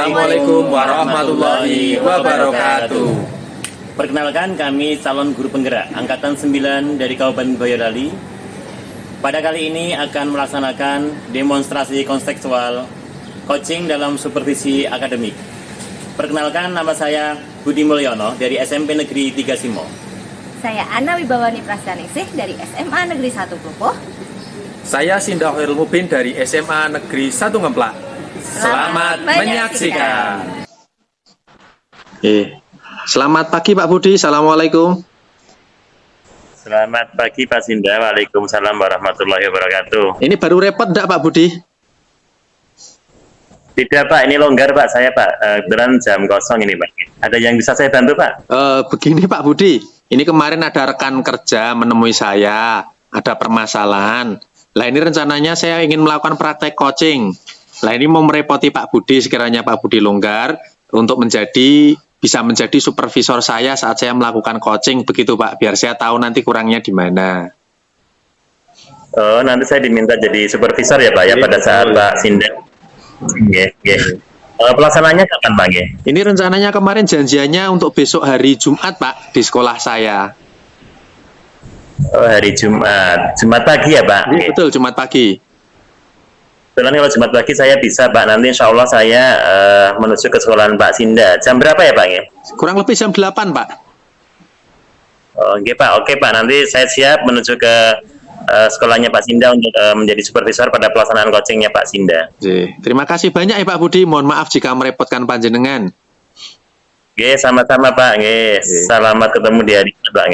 Assalamualaikum warahmatullahi wabarakatuh. Perkenalkan, kami calon guru penggerak Angkatan 9 dari Kabupaten Boyolali. Pada kali ini akan melaksanakan demonstrasi kontekstual coaching dalam supervisi akademik. Perkenalkan, nama saya Budi Mulyono dari SMP Negeri 3 Simo. Saya Ana Wibawani Prastaningsih dari SMA Negeri 1 Klupuh. Saya Sinda Khairul Mubin dari SMA Negeri 1 Ngemplak. Selamat menyaksikan. Selamat pagi Pak Budi, Assalamualaikum. Selamat pagi Pak Sinda, Waalaikumsalam warahmatullahi wabarakatuh. Ini baru repot enggak Pak Budi? Tidak Pak, ini longgar Pak, saya Pak. Kebetulan jam kosong ini Pak. Ada yang bisa saya bantu Pak? Begini Pak Budi, ini kemarin ada rekan kerja menemui saya, ada permasalahan. Lah ini rencananya saya ingin melakukan praktek coaching. Lah ini mau merepoti Pak Budi, sekiranya Pak Budi longgar untuk bisa menjadi supervisor saya saat saya melakukan coaching, begitu Pak, biar saya tahu nanti kurangnya di mana. Oh, nanti saya diminta jadi supervisor ya Pak ya, pada saat Pak Sinda. Pelaksanaannya kapan Pak? Ini rencananya kemarin janjiannya untuk besok hari Jumat Pak, di sekolah saya. Oh, hari Jumat. Jumat pagi ya Pak? Betul, Jumat pagi. Kebetulan kalau Jumat pagi saya bisa Pak, nanti insya Allah saya menuju ke sekolahan Pak Sinda. Jam berapa ya Pak? Kurang lebih jam 8 Pak. Oke Pak, nanti saya siap menuju ke sekolahnya Pak Sinda untuk menjadi supervisor pada pelaksanaan coachingnya Pak Sinda. Terima kasih banyak ya Pak Budi, mohon maaf jika merepotkan panjenengan. Oke, sama-sama Pak. Selamat ketemu di hari ini Pak.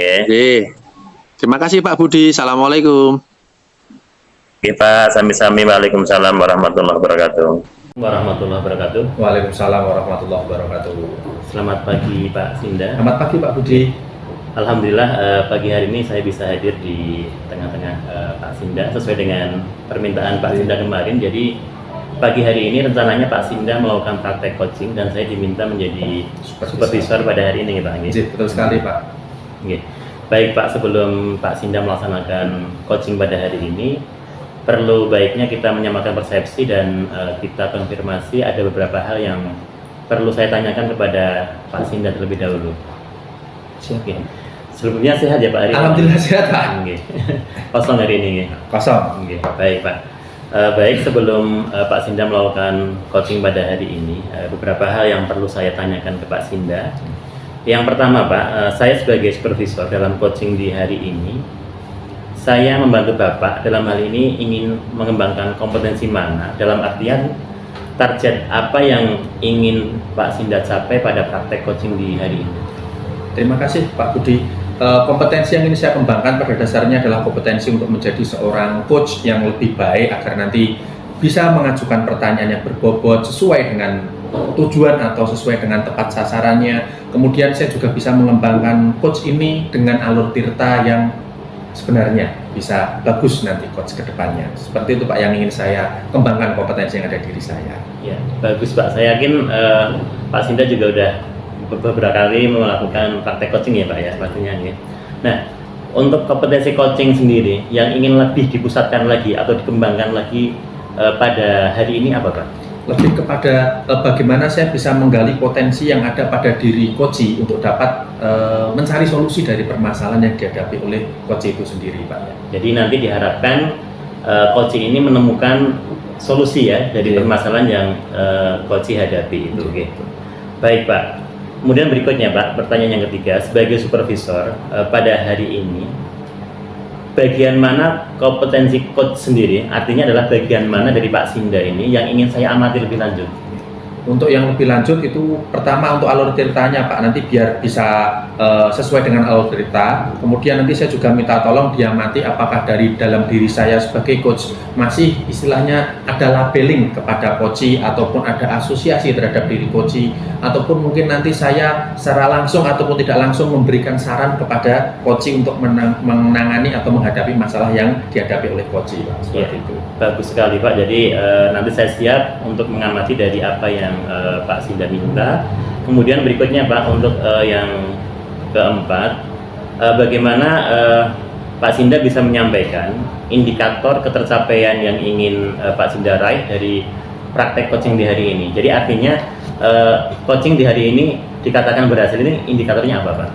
Terima kasih Pak Budi, Assalamualaikum. Oke Pak, sami-sami. Waalaikumsalam warahmatullahi wabarakatuh. Waalaikumsalam warahmatullahi wabarakatuh. Selamat pagi Pak Sinda. Selamat pagi Pak Budi. Alhamdulillah pagi hari ini saya bisa hadir di tengah-tengah Pak Sinda sesuai dengan permintaan Pak Sinda kemarin. Jadi pagi hari ini rencananya Pak Sinda melakukan praktek coaching dan saya diminta menjadi supervisor pada hari ini Pak. Betul sekali Pak. Baik Pak, sebelum Pak Sinda melaksanakan coaching pada hari ini, perlu baiknya kita menyamakan persepsi dan kita konfirmasi ada beberapa hal yang perlu saya tanyakan kepada Pak Sinda terlebih dahulu. Sebelumnya sehat ya Pak hari ini? Alhamdulillah sehat Pak. Kosong hari ini. Kosong. Baik Pak. Baik, sebelum Pak Sinda melakukan coaching pada hari ini, beberapa hal yang perlu saya tanyakan ke Pak Sinda. Yang pertama Pak, saya sebagai supervisor dalam coaching di hari ini, saya membantu Bapak dalam hal ini ingin mengembangkan kompetensi mana, dalam artian target apa yang ingin Pak Sinda capai pada praktek coaching di hari ini. Terima kasih Pak Budi. Kompetensi yang ingin saya kembangkan pada dasarnya adalah kompetensi untuk menjadi seorang coach yang lebih baik agar nanti bisa mengajukan pertanyaan yang berbobot sesuai dengan tujuan atau sesuai dengan tepat sasarannya. Kemudian saya juga bisa mengembangkan coach ini dengan alur tirta yang sebenarnya bisa bagus nanti coach ke depannya. Seperti itu Pak yang ingin saya kembangkan kompetensi yang ada di diri saya. Ya, bagus Pak. Saya yakin Pak Sinda juga udah beberapa kali melakukan praktek coaching ya Pak ya, pastinya ya. Nah, untuk kompetensi coaching sendiri yang ingin lebih dipusatkan lagi atau dikembangkan lagi pada hari ini apa Pak? Lebih kepada bagaimana saya bisa menggali potensi yang ada pada diri coach untuk dapat mencari solusi dari permasalahan yang dihadapi oleh coach itu sendiri Pak. Jadi nanti diharapkan coach ini menemukan solusi ya dari permasalahan yang coach hadapi itu. Baik Pak. Kemudian berikutnya Pak, pertanyaan yang ketiga, sebagai supervisor pada hari ini, bagian mana kompetensi coach sendiri, artinya adalah bagian mana dari Pak Sinda ini yang ingin saya amati lebih lanjut? Untuk yang lebih lanjut itu pertama untuk alur ceritanya Pak, nanti biar bisa sesuai dengan alur cerita. Kemudian nanti saya juga minta tolong diamati apakah dari dalam diri saya sebagai coach masih istilahnya ada labeling kepada coach ataupun ada asosiasi terhadap diri coach, ataupun mungkin nanti saya secara langsung ataupun tidak langsung memberikan saran kepada coach untuk menangani atau menghadapi masalah yang dihadapi oleh coach Pak. Seperti itu. Bagus sekali Pak, jadi nanti saya siap untuk mengamati dari apa yang Pak Sinda minta. Kemudian berikutnya Pak, untuk yang keempat, bagaimana Pak Sinda bisa menyampaikan indikator ketercapaian yang ingin Pak Sinda raih dari praktek coaching di hari ini. Jadi artinya Coaching di hari ini dikatakan berhasil, ini indikatornya apa Pak?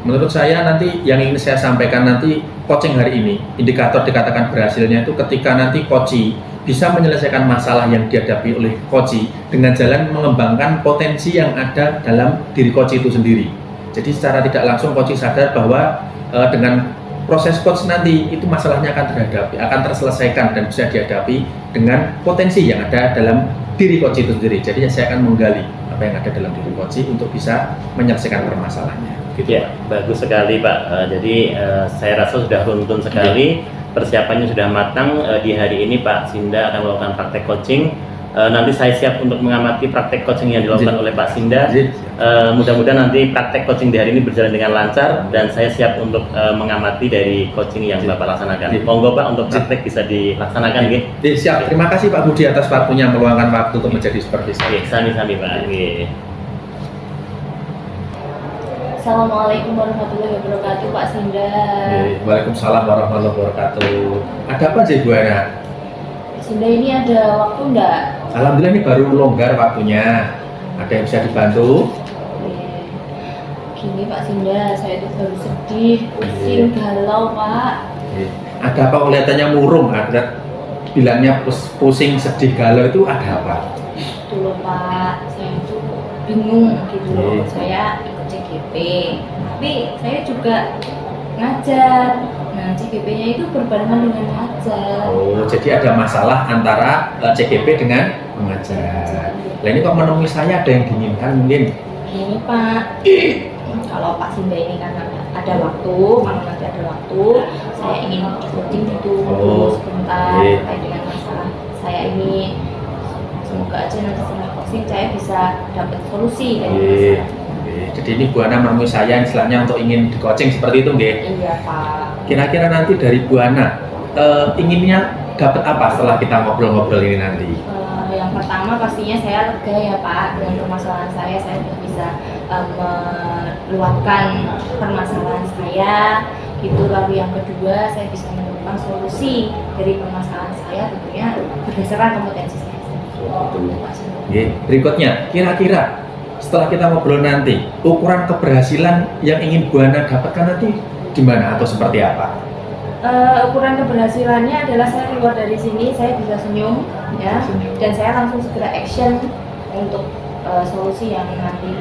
Menurut saya nanti yang ingin saya sampaikan nanti coaching hari ini, indikator dikatakan berhasilnya itu ketika nanti coach bisa menyelesaikan masalah yang dihadapi oleh coach dengan jalan mengembangkan potensi yang ada dalam diri coach itu sendiri. Jadi secara tidak langsung coach sadar bahwa dengan proses coach nanti itu masalahnya akan terselesaikan dan bisa dihadapi dengan potensi yang ada dalam diri coach itu sendiri. Jadi saya akan menggali apa yang ada dalam diri coach untuk bisa menyelesaikan permasalahannya. Gitu. Ya, bagus sekali Pak. Jadi saya rasa sudah runtun sekali, persiapannya sudah matang. Di hari ini Pak Sinda akan melakukan praktek coaching. Nanti saya siap untuk mengamati praktek coaching yang dilakukan oleh Pak Sinda. Mudah-mudahan nanti praktek coaching di hari ini berjalan dengan lancar dan saya siap untuk mengamati dari coaching yang Bapak laksanakan. Monggo Pak untuk praktek bisa dilaksanakan. Siap. Terima kasih Pak Budi atas waktunya meluangkan waktu untuk menjadi supervisor. Sami-sami Pak. Assalamualaikum warahmatullahi wabarakatuh, Pak Sinda. Waalaikumsalam warahmatullahi wabarakatuh. Ada apa sih Bu Ana? Sinda ini ada waktu enggak? Alhamdulillah ini baru longgar waktunya. Ada yang bisa dibantu? Gini Pak Sinda, saya itu baru sedih, pusing, galau Pak. Ada apa kelihatannya murung? Ada bilangnya pusing, sedih, galau itu ada apa? Itu loh Pak, saya itu bingung gitu loh. Saya ikut CGP, tapi saya juga ngajar. Nah, CGP-nya itu berbarengan dengan ngajar. Oh, jadi ada masalah antara CGP dengan mengajar. Nah ini kok menemui saya ada yang diinginkan mungkin? Ini Pak, kalau Pak Sinda ini karena ada waktu, kalau nanti ada waktu, saya ingin coaching itu sebentar terkait dengan masalah saya ini. Semoga aja nanti setelah coaching saya bisa dapat solusi dari masalah. Jadi ini Bu Ana menemui saya istilahnya untuk ingin di coaching seperti itu, nggih? Iya Pak. Kira-kira nanti dari Bu Ana inginnya dapat apa setelah kita ngobrol-ngobrol ini nanti? Yang pertama pastinya saya lega ya Pak dengan permasalahan saya sudah bisa meluapkan permasalahan saya gitu. Lalu yang kedua saya bisa menemukan solusi dari permasalahan saya tentunya berdasarkan kompetensi saya sendiri. Berikutnya, kira-kira setelah kita ngobrol nanti ukuran keberhasilan yang ingin Bu Ana dapatkan nanti di mana atau seperti apa? Ukuran keberhasilannya adalah saya keluar dari sini saya bisa senyum ya, dan saya langsung segera action untuk solusi yang nanti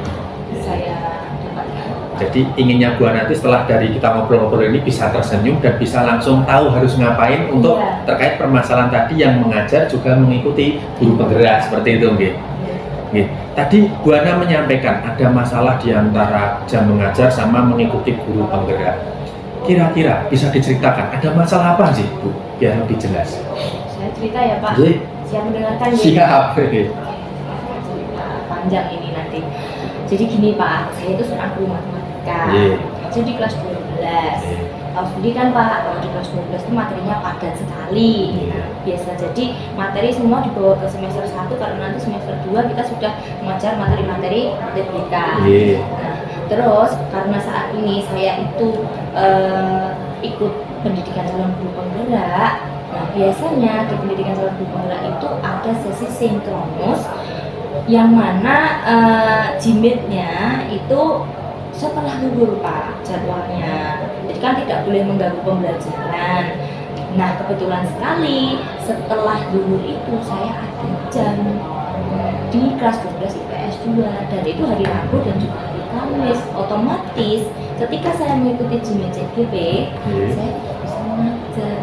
saya dapatkan. Jadi inginnya Bu Ana nanti setelah dari kita ngobrol-ngobrol ini bisa tersenyum dan bisa langsung tahu harus ngapain untuk terkait permasalahan tadi yang mengajar juga mengikuti guru penggerak seperti itu, nggih. Tadi Bu Ana menyampaikan ada masalah di antara jam mengajar sama mengikuti guru penggerak. Kira-kira bisa diceritakan ada masalah apa sih Bu? Biar lebih jelas. Saya cerita ya Pak. Siap mendengarkan ya? Siap. Cerita panjang ini nanti. Jadi gini Pak, saya itu seorang guru matematika. Jadi di kelas 12. Tahu sendiri kan Pak, kalau di kelas 12 itu materinya padat sekali. Biasa jadi materi semua dibawa ke semester 1 karena nanti semester 2 kita sudah mengajar materi-materi matematika. Nah, terus karena saat ini saya itu ikut pendidikan calon guru penggerak. Nah, biasanya di pendidikan calon guru penggerak itu ada sesi sinkronus yang mana jimitnya itu setelah libur Pak jadwalnya. Jadi kan tidak boleh mengganggu pembelajaran. Nah kebetulan sekali setelah libur itu saya ada jam di kelas 12 IPS 2 dan itu hari Rabu dan juga hari Kamis. Otomatis ketika saya mengikuti jimit CGP saya tidak bisa mengajar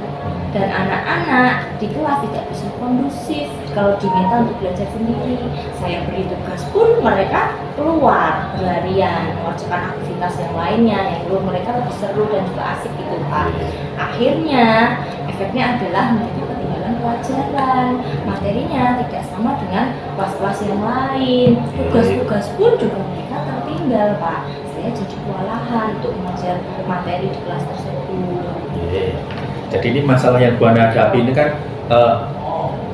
dan anak-anak di kelas tidak bisa kondusif kalau diminta untuk belajar sendiri. Saya beri tugas pun mereka keluar berlarian mengerjakan aktivitas yang lainnya yang menurut mereka lebih seru dan juga asik gitu Pak. Akhirnya efeknya adalah menjadi ketinggalan pelajaran, materinya tidak sama dengan kelas-kelas yang lain, tugas-tugas pun juga mereka tertinggal Pak. Saya jadi kewalahan untuk mengajar materi di kelas tersebut. Jadi ini masalah yang Bu Ana hadapi ini kan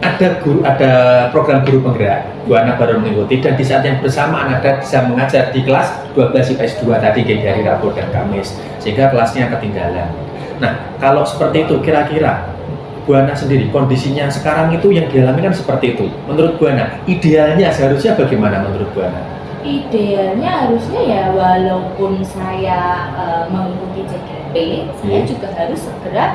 ada program guru penggerak, Bu Ana baru mengikuti dan di saat yang bersamaan ada bisa mengajar di kelas 12 IPS 2 tadi di hari Rabu dan Kamis sehingga kelasnya ketinggalan. Nah kalau seperti itu kira-kira Bu Ana sendiri, kondisinya sekarang itu yang dialami kan seperti itu. Menurut Bu Ana, idealnya seharusnya bagaimana menurut Bu Ana? Idealnya harusnya ya walaupun saya mengikuti CGP, saya juga harus segera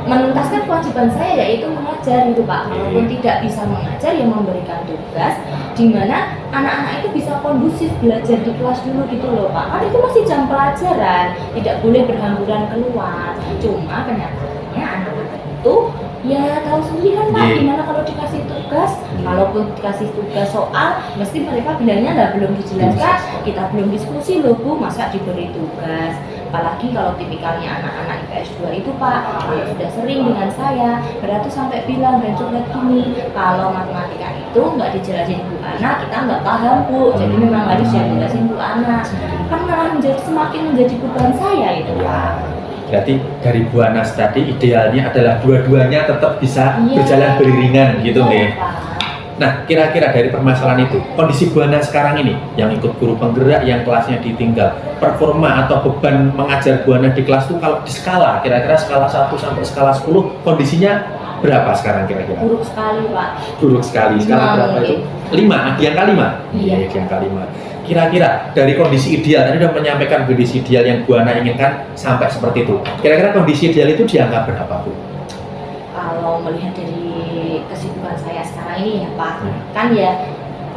menuntaskan kewajiban saya yaitu mengajar gitu Pak. Walaupun tidak bisa mengajar ya memberikan tugas di mana anak-anak itu bisa kondusif belajar di kelas dulu gitu loh Pak. Karena itu masih jam pelajaran, tidak boleh berhamburan keluar. Cuma kenyataannya anak-anak itu ya tahu sendiri kan Pak, gimana kalau dikasih tugas, kalaupun dikasih tugas soal, mesti mereka bilangnya nggak belum dijelaskan, kita belum diskusi loh Bu, masa diberi tugas. Apalagi kalau tipikalnya anak-anak IPS 2 itu Pak, kalau sudah sering dengan saya, mereka tuh sampai bilang dan coba gini, kalau matematika itu nggak dijelasin Bu Ana, kita nggak paham Bu, jadi memang harus dijelasin Bu Ana, kan malah semakin menjadi beban saya itu Pak. Berarti dari Bu Anas tadi idealnya adalah dua-duanya tetap bisa berjalan beriringan gitu nih. Nah, kira-kira dari permasalahan itu, kondisi Bu Anas sekarang ini yang ikut guru penggerak, yang kelasnya ditinggal, performa atau beban mengajar Bu Anas di kelas itu kalau di skala, kira-kira skala 1 sampai skala 10 kondisinya berapa sekarang kira-kira? Buruk sekali Pak. Buruk sekali. Skala berapa itu? 5, di angka 5? Iya, di angka 5. Kira-kira dari kondisi ideal, tadi sudah menyampaikan kondisi ideal yang Bu Ana inginkan sampai seperti itu. Kira-kira kondisi ideal itu dianggap berapa Bu? Kalau melihat dari kesibukan saya sekarang ini ya Pak, kan ya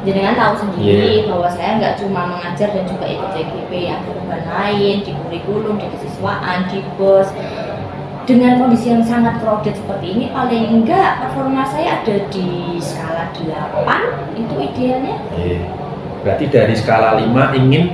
jenengan tahu sendiri bahwa saya nggak cuma mengajar dan juga ikut CGP, ada beban lain di kurikulum, di kesiswaan, di bos. Dengan kondisi yang sangat crowded seperti ini, paling enggak performa saya ada di skala 8, itu idealnya. Berarti dari skala 5 ingin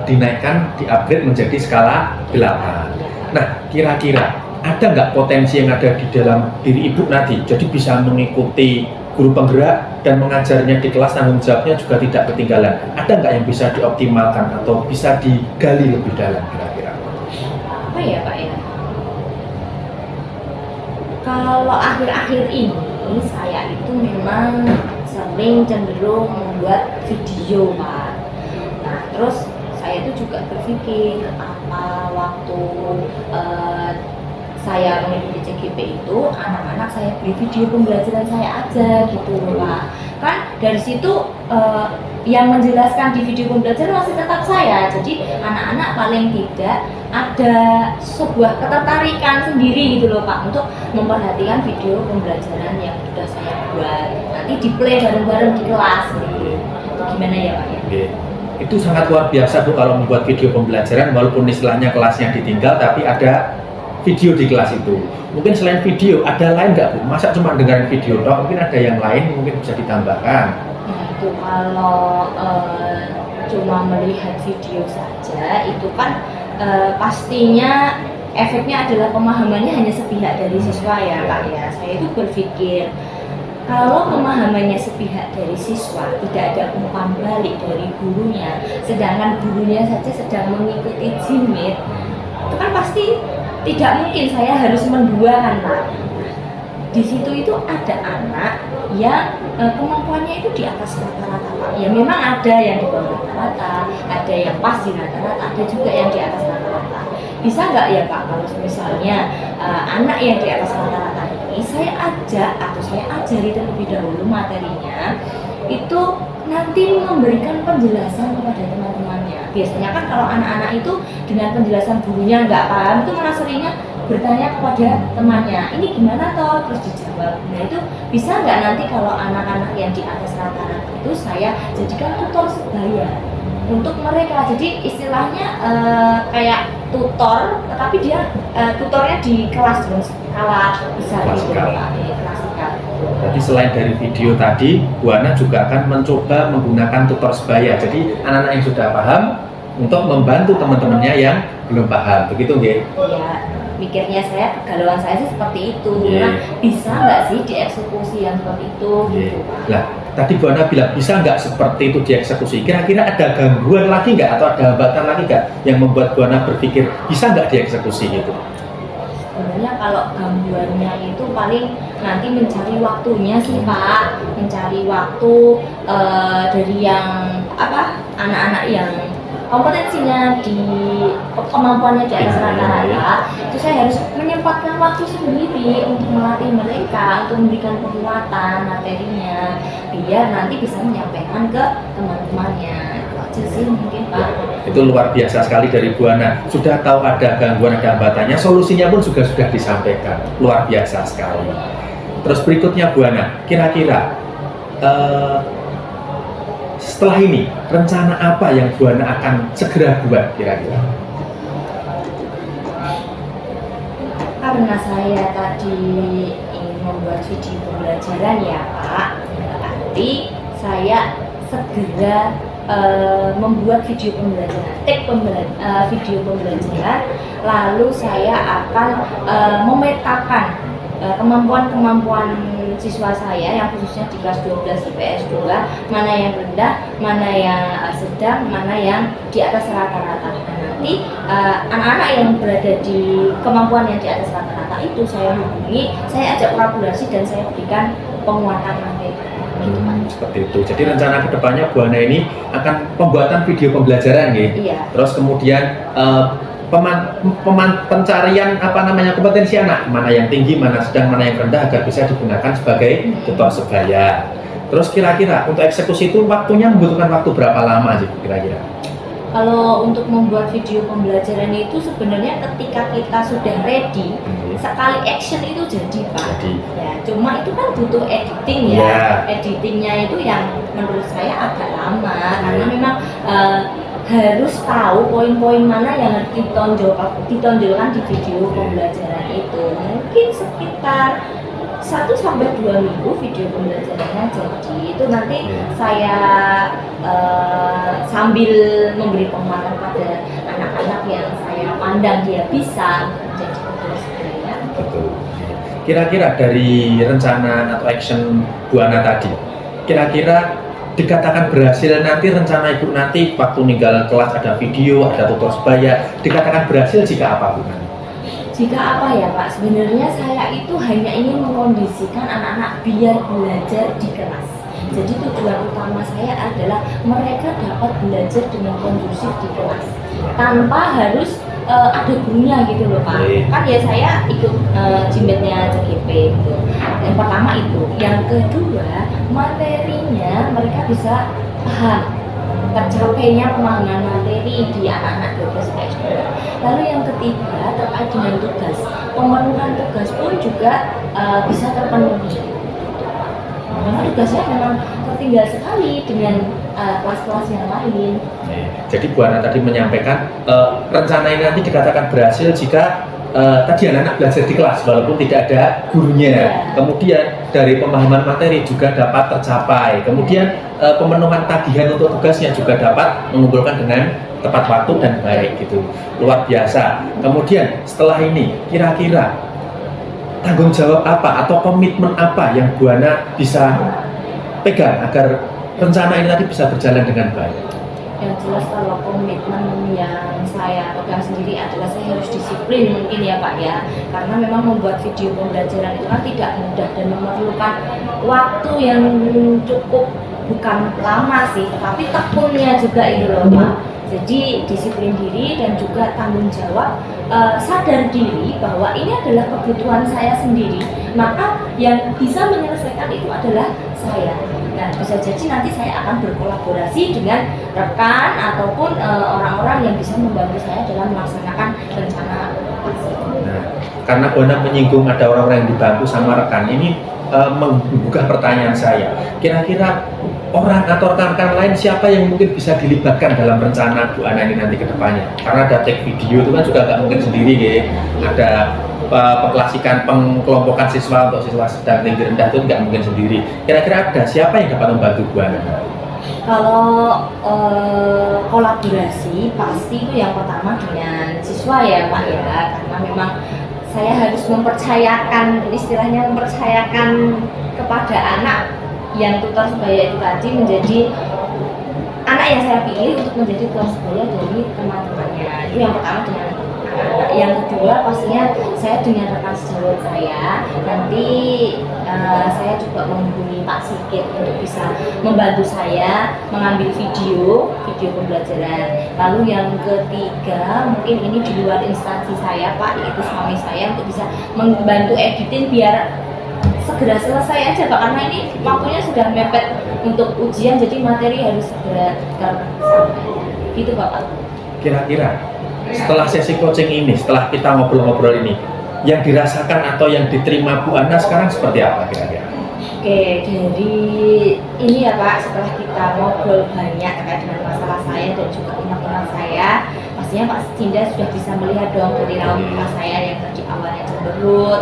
dinaikkan, di-upgrade menjadi skala 8. Nah, kira-kira ada nggak potensi yang ada di dalam diri Ibu nanti? Jadi bisa mengikuti guru penggerak dan mengajarnya di kelas, tanggung jawabnya juga tidak ketinggalan. Ada nggak yang bisa dioptimalkan atau bisa digali lebih dalam kira-kira? Apa ya Pak ya? Kalau akhir-akhir ini saya itu memang sering cenderung membuat video Pak. Nah terus saya itu juga berpikir apa waktu saya mengikuti CGP itu anak-anak saya beri video pembelajaran saya aja gitu Pak. Kan dari situ yang menjelaskan di video pembelajaran masih tetap saya. Jadi anak-anak paling tidak ada sebuah ketertarikan sendiri gitu loh Pak untuk memperhatikan video pembelajaran yang sudah saya buat. Nanti di play bareng-bareng di kelas gitu. Itu gimana ya Pak ya? Itu sangat luar biasa Bu kalau membuat video pembelajaran walaupun istilahnya kelasnya ditinggal tapi ada video di kelas itu. Mungkin selain video ada lain nggak Bu? Masa cuma dengerin video toh? Mungkin ada yang lain mungkin bisa ditambahkan. Nah itu kalau cuma melihat video saja itu kan pastinya efeknya adalah pemahamannya hanya sepihak dari siswa ya Pak ya. Saya itu berpikir kalau pemahamannya sepihak dari siswa, tidak ada umpan balik dari gurunya, sedangkan gurunya saja sedang mengikuti jimit, itu kan pasti tidak mungkin saya harus menduakan Pak. Di situ itu ada anak yang kemampuannya itu di atas rata-rata Pak. Ya memang ada yang di bawah rata-rata, ada yang pas di rata-rata, ada juga yang di atas rata-rata. Bisa nggak ya Pak kalau misalnya anak yang di atas rata-rata ini saya ajak atau saya ajari terlebih dahulu materinya itu nanti memberikan penjelasan kepada teman-temannya. Biasanya kan kalau anak-anak itu dengan penjelasan gurunya nggak paham itu malah seringnya bertanya kepada temannya, ini gimana toh, terus dijawab. Nah itu bisa nggak nanti kalau anak-anak yang di atas rata-rata itu saya jadikan tutor sebaya untuk mereka. Jadi istilahnya kayak tutor, tetapi dia tutornya di kelas dengan skala besar gitu Pak, kelas skala. Jadi selain dari video tadi, Bu Ana juga akan mencoba menggunakan tutor sebaya. Jadi anak-anak yang sudah paham untuk membantu teman-temannya yang belum paham, begitu nggih? Iya, mikirnya saya, kegalauan saya sih seperti itu. Memang bisa nggak sih dieksekusi yang seperti itu? Gitu, Pak. Lah, tadi Bu Ana bilang bisa nggak seperti itu dieksekusi. Kira-kira ada gangguan lagi nggak atau ada hambatan lagi nggak yang membuat Bu Ana berpikir bisa nggak dieksekusi gitu? Sebenarnya kalau gangguannya itu paling nanti mencari waktunya sih Pak, mencari waktu dari yang anak-anak yang kompetensinya di kemampuannya di atas rata-rata, itu saya harus menyempatkan waktu sendiri untuk melatih mereka, untuk memberikan penguatan materinya, biar nanti bisa menyampaikan ke teman-temannya. Itu aja sih mungkin Pak. Itu luar biasa sekali dari Bu Ana. Sudah tahu ada gangguan, ada hambatannya, solusinya pun sudah disampaikan. Luar biasa sekali. Terus berikutnya Bu Ana, kira-kira setelah ini rencana apa yang Bu Ana akan segera buat kira-kira? Karena saya tadi ingin membuat video pembelajaran ya Pak, berarti saya segera membuat video pembelajaran, video pembelajaran, lalu saya akan memetakan kemampuan-kemampuan siswa saya yang khususnya di kelas 12 IPS 2, mana yang rendah, mana yang sedang, mana yang di atas rata-rata. Nah, nanti anak-anak yang berada di kemampuan yang di atas rata-rata itu saya hubungi, saya ajak kolaborasi dan saya berikan penguatan materi. Seperti itu. Jadi rencana kedepannya Bu Ana ini akan pembuatan video pembelajaran ya. Iya. Terus kemudian pencarian kompetensi anak, mana yang tinggi, mana sedang, mana yang rendah agar bisa digunakan sebagai tutor sebaya. Terus kira-kira untuk eksekusi itu waktunya membutuhkan waktu berapa lama sih kira-kira? Kalau untuk membuat video pembelajaran itu sebenarnya ketika kita sudah ready, sekali action itu jadi Pak. Jadi. Ya, cuma itu kan butuh editing ya. Yeah. Editingnya itu yang menurut saya agak lama karena memang harus tahu poin-poin mana yang harus ditonjolkan di video pembelajaran itu. Mungkin sekitar 1-2 minggu video pembelajarannya jadi. Itu nanti saya sambil memberi penguatan pada anak-anak yang saya pandang dia bisa menjadi tutor sebaya. Betul. Kira-kira dari rencana atau action Bu Ana tadi, kira-kira dikatakan berhasil nanti rencana Ibu nanti waktu ninggal kelas ada video, ada tutor sebaya, dikatakan berhasil jika apa Bu Ana? Jika apa ya Pak, sebenarnya saya itu hanya ingin mengkondisikan anak-anak biar belajar di kelas. Jadi tujuan utama saya adalah mereka dapat belajar dengan kondusif di kelas tanpa harus ada gurunya gitu loh Pak. Kan ya saya ikut jimbetnya CGP gitu. Yang pertama itu, yang kedua materinya mereka bisa paham, tercapainya pemahaman materi di anak-anak 12 IPS 2. Lalu yang ketiga terkait dengan tugas, pemenuhan tugas pun juga bisa terpenuhi. Karena tugasnya memang tertinggal sekali dengan kelas-kelas yang lain. Jadi Bu Ana tadi menyampaikan rencana ini nanti dikatakan berhasil jika tadi anak-anak belajar di kelas walaupun tidak ada gurunya. Kemudian dari pemahaman materi juga dapat tercapai. Kemudian pemenuhan tagihan untuk tugasnya juga dapat mengumpulkan dengan tepat waktu dan baik gitu. Luar biasa. Kemudian setelah ini kira-kira tanggung jawab apa atau komitmen apa yang Bu Ana bisa pegang agar rencana ini tadi bisa berjalan dengan baik? Yang jelas kalau komitmen yang saya pegang sendiri adalah saya harus disiplin mungkin ya Pak ya, karena memang membuat video pembelajaran itu kan tidak mudah dan memerlukan waktu yang cukup, bukan lama sih, tapi tekunnya juga itu loh Pak. Jadi disiplin diri dan juga tanggung jawab, sadar diri bahwa ini adalah kebutuhan saya sendiri, maka yang bisa menyelesaikan itu adalah saya. Nah, bisa jadi nanti saya akan berkolaborasi dengan rekan ataupun orang-orang yang bisa membantu saya dalam melaksanakan rencana. Nah, karena Bu Ana menyinggung ada orang-orang yang dibantu sama rekan, ini membuka pertanyaan saya. Kira-kira orang atau rekan-rekan lain siapa yang mungkin bisa dilibatkan dalam rencana Bu Ana ini nanti ke depannya? Karena ada take video itu kan juga nggak mungkin sendiri ya. Ada pengklasikan, pengkelompokan siswa untuk siswa sedang, tinggi, rendah itu nggak mungkin sendiri. Kira-kira ada siapa yang dapat membantu Bu Ana? Kalau kolaborasi pasti itu yang pertama dengan siswa ya Pak ya, karena memang saya harus mempercayakan, istilahnya mempercayakan kepada anak yang tutor sebaya itu tadi menjadi anak yang saya pilih untuk menjadi tutor sebaya dari teman-temannya. Itu yang pertama dengan anak-anak. Yang kedua pastinya saya dengan rekan sejawat saya nanti saya juga menghubungi Pak Sigit untuk bisa membantu saya mengambil video pembelajaran. Lalu yang ketiga mungkin ini di luar instansi saya Pak, yaitu suami saya untuk bisa membantu editing biar segera selesai aja Pak, karena ini waktunya sudah mepet untuk ujian, jadi materi harus segera sampai gitu Pak. Kira-kira setelah sesi coaching ini, setelah kita ngobrol-ngobrol ini, yang dirasakan atau yang diterima Bu Ana sekarang seperti apa kira-kira? Oke, dari ini ya Pak, setelah kita ngobrol banyak terkait dengan masalah saya dan juga unek-unek saya, pastinya Pak Sinda sudah bisa melihat dong dari raut muka saya yang tadi awalnya cemberut,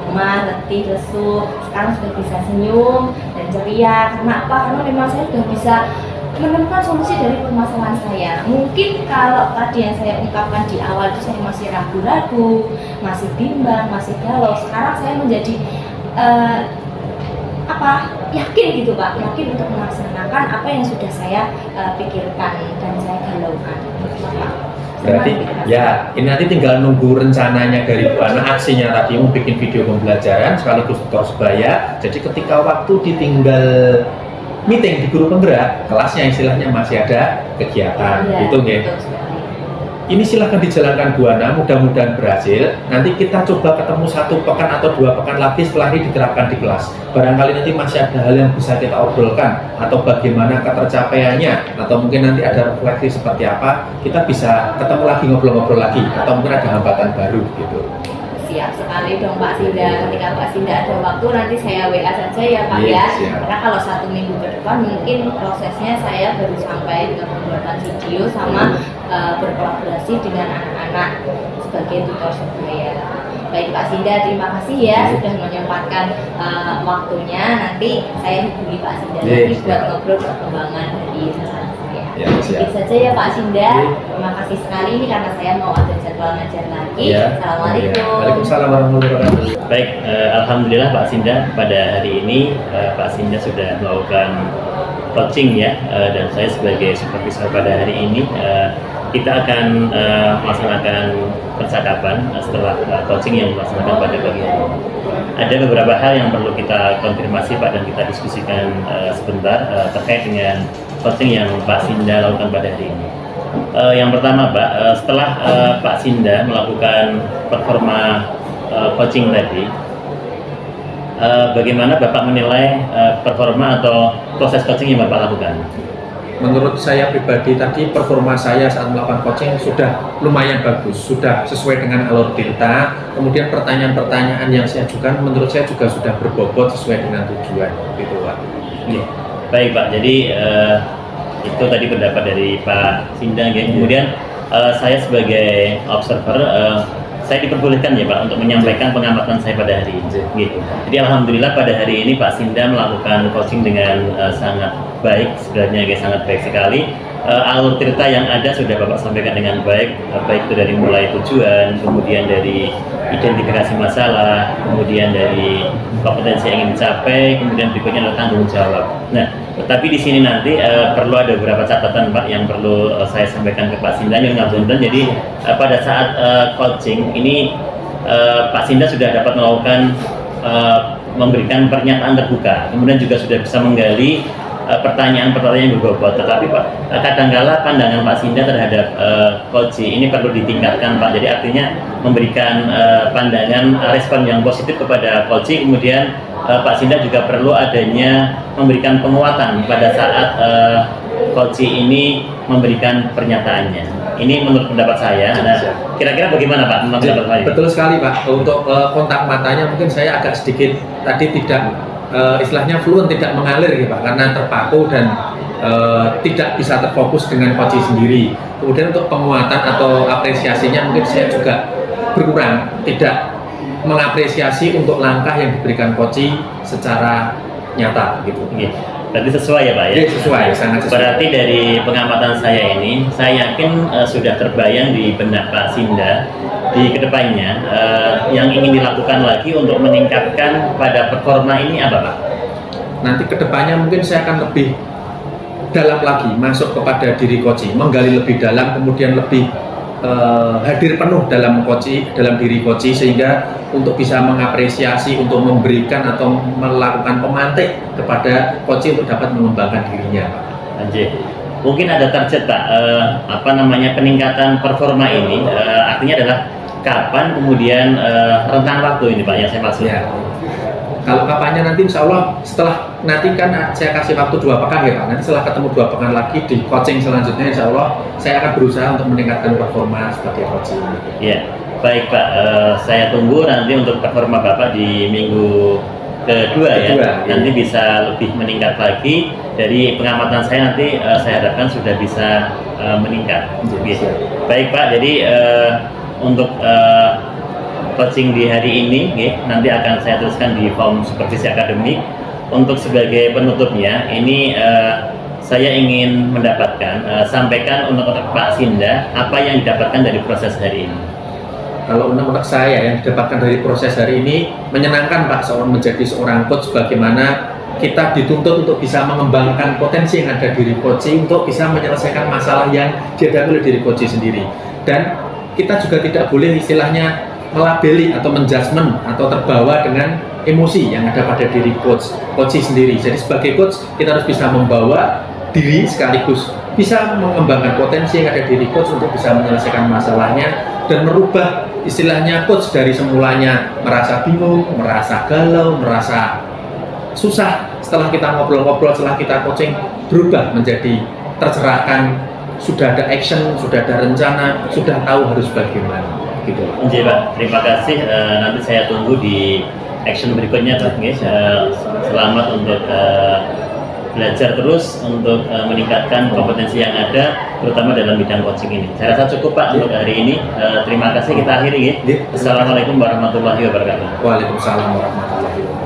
lemah, letih, lesu, sekarang sudah bisa senyum dan ceria. Karena apa? Karena memang saya sudah bisa menemukan solusi dari permasalahan saya. Mungkin kalau tadi yang saya ungkapkan di awal itu saya masih ragu-ragu, masih bimbang, masih galau. Sekarang saya menjadi yakin gitu Pak, yakin untuk melaksanakan apa yang sudah saya pikirkan dan saya galaukan. Berarti ya ini nanti tinggal nunggu rencananya dari Bu Ana, aksinya tadi mau bikin video pembelajaran sekaligus tutor sebaya. Jadi ketika waktu ditinggal meeting di guru penggerak, kelasnya istilahnya masih ada kegiatan Ya, gitu nggih. Ini silahkan dijalankan Bu Ana, mudah-mudahan berhasil. Nanti kita coba ketemu 1 pekan atau 2 pekan lagi setelah ini diterapkan di kelas. Barangkali nanti masih ada hal yang bisa kita obrolkan, atau bagaimana ketercapaiannya, atau mungkin nanti ada refleksi seperti apa, kita bisa ketemu lagi, ngobrol-ngobrol lagi, atau mungkin ada hambatan baru gitu. Siap sekali dong Pak Sinda. Ketika Pak Sinda ada waktu nanti saya WA saja ya Pak Iya, ya. siap. Karena kalau 1 minggu ke depan mungkin prosesnya saya baru sampai dengan pembuatan video sama berkolaborasi dengan anak-anak sebagai tutor sebaya. Baik Pak Sinda, terima kasih ya sudah menyempatkan waktunya. Nanti saya hubungi Pak Sinda Iya, lagi siap. buat ngobrol perkembangan dari rencana saya. Ya, siap. Itu saja ya Pak Sinda. Iya. Terima kasih sekali ini karena saya mau ada jadwal ngajar lagi. Ya. Assalamualaikum. Waalaikumsalam warahmatullahi wabarakatuh. Baik, alhamdulillah Pak Sinda pada hari ini Pak Sinda sudah melakukan coaching ya, dan saya sebagai supervisor pada hari ini kita akan melaksanakan percakapan setelah coaching yang melaksanakan pada pagi hari ini. Ada beberapa hal yang perlu kita konfirmasi Pak dan kita diskusikan sebentar terkait dengan coaching yang Pak Sinda lakukan pada hari ini. Yang pertama Pak, setelah Pak Sinda melakukan performa coaching tadi, bagaimana Bapak menilai performa atau proses coaching yang Bapak lakukan? Menurut saya pribadi tadi performa saya saat melakukan coaching sudah lumayan bagus, sudah sesuai dengan alur cerita. Kemudian pertanyaan-pertanyaan yang saya ajukan menurut saya juga sudah berbobot sesuai dengan tujuan gitu Pak. Baik Pak, jadi itu tadi pendapat dari Pak Sinda ya. Kemudian saya sebagai observer, saya diperbolehkan ya Pak untuk menyampaikan pengamatan saya pada hari ini. Gitu. Jadi alhamdulillah pada hari ini Pak Sinda melakukan coaching dengan sangat baik, sebenarnya sangat baik sekali. Alur cerita yang ada sudah Bapak sampaikan dengan baik, baik itu dari mulai tujuan, kemudian dari identifikasi masalah, kemudian dari kompetensi yang ingin dicapai, kemudian berikutnya adalah tanggung jawab. Nah, tetapi di sini nanti perlu ada beberapa catatan Pak yang perlu saya sampaikan ke Pak Sinda yang ngapunten. Jadi pada saat coaching ini Pak Sinda sudah dapat melakukan memberikan pernyataan terbuka, kemudian juga sudah bisa menggali pertanyaan-pertanyaan yang berbobot. Tetapi Pak, kadangkala pandangan Pak Sinda terhadap coaching ini perlu ditingkatkan Pak. Jadi artinya memberikan pandangan respon yang positif kepada coaching. Kemudian Pak Sinda juga perlu adanya memberikan penguatan pada saat coaching ini memberikan pernyataannya. Ini menurut pendapat saya. Nah, kira-kira bagaimana Pak menurut pendapat saya? Betul sekali Pak. Untuk kontak matanya mungkin saya agak sedikit tadi tidak istilahnya fluent, tidak mengalir gitu Pak, karena terpaku dan tidak bisa terfokus dengan coaching sendiri. Kemudian untuk penguatan atau apresiasinya mungkin saya juga berkurang, tidak mengapresiasi untuk langkah yang diberikan coaching secara nyata gitu. Berarti sesuai ya Pak ya? Iya, sesuai, sangat sesuai. Berarti dari pengamatan saya ini, saya yakin sudah terbayang di benak Pak Sinda di kedepannya yang ingin dilakukan lagi untuk meningkatkan pada performa ini apa Pak? Nanti kedepannya mungkin saya akan lebih dalam lagi masuk kepada diri coaching, menggali lebih dalam, kemudian lebih hadir penuh dalam diri coach sehingga untuk bisa mengapresiasi, untuk memberikan atau melakukan pemantik kepada coach untuk dapat mengembangkan dirinya. Anjir. Mungkin ada target Pak, peningkatan performa ini, artinya adalah kapan kemudian rentang waktu ini Pak yang saya maksud. Ya. Kalau kapannya nanti insya Allah setelah nanti kan saya kasih waktu 2 pekan ya Pak. Nanti setelah ketemu 2 pekan lagi di coaching selanjutnya insya Allah saya akan berusaha untuk meningkatkan performa sebagai coaching. Ya, baik Pak. Saya tunggu nanti untuk performa Bapak di minggu kedua ya. Nanti bisa lebih meningkat lagi. Dari pengamatan saya nanti saya harapkan sudah bisa meningkat. Gitu. Baik Pak. Jadi untuk coaching di hari ini, nanti akan saya tuliskan di form supervisi akademik. Untuk sebagai penutupnya, ini saya ingin mendapatkan, sampaikan untuk Pak Sinda, apa yang didapatkan dari proses hari ini. Kalau menurut saya yang didapatkan dari proses hari ini menyenangkan Pak, menjadi seorang coach, bagaimana kita dituntut untuk bisa mengembangkan potensi yang ada di diri coach untuk bisa menyelesaikan masalah yang dihadapi oleh diri coach sendiri. Dan kita juga tidak boleh istilahnya melabeli atau menjudgment atau terbawa dengan emosi yang ada pada diri coach sendiri. Jadi sebagai coach kita harus bisa membawa diri sekaligus bisa mengembangkan potensi yang ada di diri coach untuk bisa menyelesaikan masalahnya dan merubah istilahnya coach dari semulanya merasa bingung, merasa galau, merasa susah. Setelah kita ngobrol-ngobrol, setelah kita coaching, berubah menjadi tercerahkan, sudah ada action, sudah ada rencana, sudah tahu harus bagaimana. Gitu. Pak, terima kasih. Nanti saya tunggu di action berikutnya Pak. Selamat untuk belajar terus untuk meningkatkan kompetensi yang ada, terutama dalam bidang coaching ini. Saya rasa cukup Pak untuk hari ini. Terima kasih, kita akhiri ya. Assalamualaikum warahmatullahi wabarakatuh. Waalaikumsalam warahmatullahi wabarakatuh.